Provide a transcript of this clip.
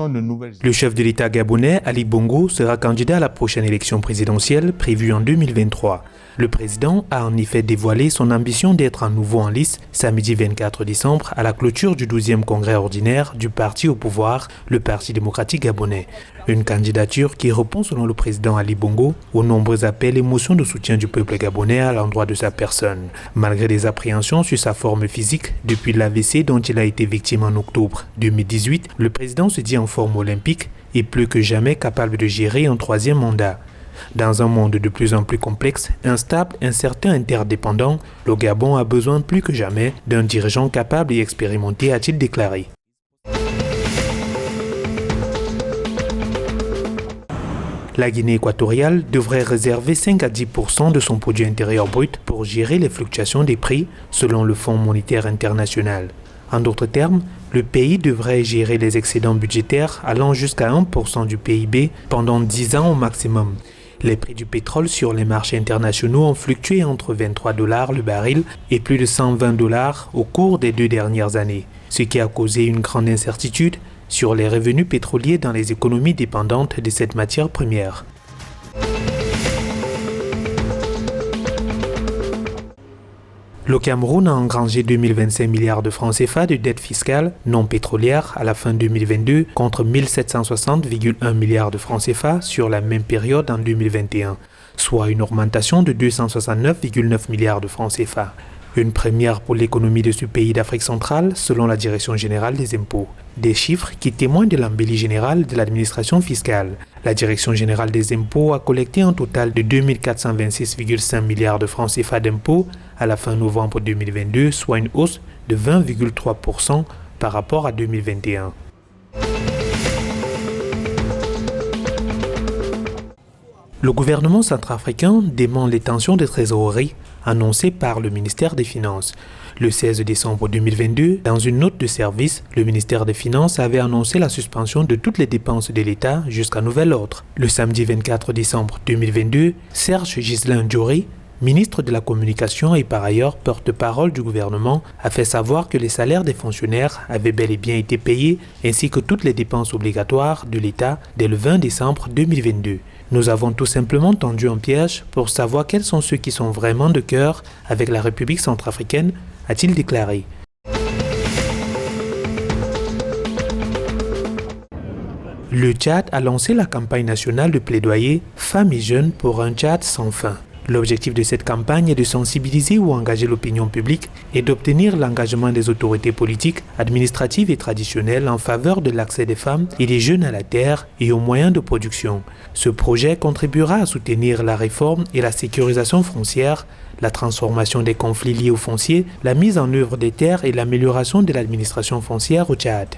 sont de nouvelles... Le chef de l'État gabonais, Ali Bongo, sera candidat à la prochaine élection présidentielle prévue en 2023. Le président a en effet dévoilé son ambition d'être à nouveau en lice samedi 24 décembre à la clôture du 12e congrès ordinaire du parti au pouvoir, le Parti démocratique gabonais. Une candidature qui répond, selon le président Ali Bongo, aux nombreux appels et motions de soutien du peuple gabonais à l'endroit de sa personne. Malgré des appréhensions sur sa forme physique depuis l'AVC dont il a été victime en octobre 2018, le président se dit en forme olympique et plus que jamais capable de gérer un troisième mandat. Dans un monde de plus en plus complexe, instable, incertain, interdépendant, le Gabon a besoin plus que jamais d'un dirigeant capable et expérimenté, a-t-il déclaré. La Guinée équatoriale devrait réserver 5 à 10% de son produit intérieur brut pour gérer les fluctuations des prix selon le Fonds monétaire international. En d'autres termes, le pays devrait gérer les excédents budgétaires allant jusqu'à 1% du PIB pendant 10 ans au maximum. Les prix du pétrole sur les marchés internationaux ont fluctué entre 23 $ le baril et plus de 120 $ au cours des 2 dernières années, ce qui a causé une grande incertitude sur les revenus pétroliers dans les économies dépendantes de cette matière première. Le Cameroun a engrangé 2025 milliards de francs CFA de dettes fiscales non pétrolières à la fin 2022 contre 1760,1 milliards de francs CFA sur la même période en 2021, soit une augmentation de 269,9 milliards de francs CFA. Une première pour l'économie de ce pays d'Afrique centrale, selon la Direction générale des impôts. Des chiffres qui témoignent de l'embellie générale de l'administration fiscale. La Direction générale des impôts a collecté un total de 2426,5 milliards de francs CFA d'impôts à la fin novembre 2022, soit une hausse de 20,3% par rapport à 2021. Le gouvernement centrafricain dément les tensions de trésorerie annoncées par le ministère des Finances. Le 16 décembre 2022, dans une note de service, le ministère des Finances avait annoncé la suspension de toutes les dépenses de l'État jusqu'à nouvel ordre. Le samedi 24 décembre 2022, Serge Ghislain Dioré, ministre de la Communication et par ailleurs porte-parole du gouvernement, a fait savoir que les salaires des fonctionnaires avaient bel et bien été payés ainsi que toutes les dépenses obligatoires de l'État dès le 20 décembre 2022. Nous avons tout simplement tendu un piège pour savoir quels sont ceux qui sont vraiment de cœur avec la République centrafricaine, a-t-il déclaré. Le Tchad a lancé la campagne nationale de plaidoyer « Femmes et jeunes pour un Tchad sans fin ». L'objectif de cette campagne est de sensibiliser ou engager l'opinion publique et d'obtenir l'engagement des autorités politiques, administratives et traditionnelles en faveur de l'accès des femmes et des jeunes à la terre et aux moyens de production. Ce projet contribuera à soutenir la réforme et la sécurisation foncière, la transformation des conflits liés au foncier, la mise en œuvre des terres et l'amélioration de l'administration foncière au Tchad.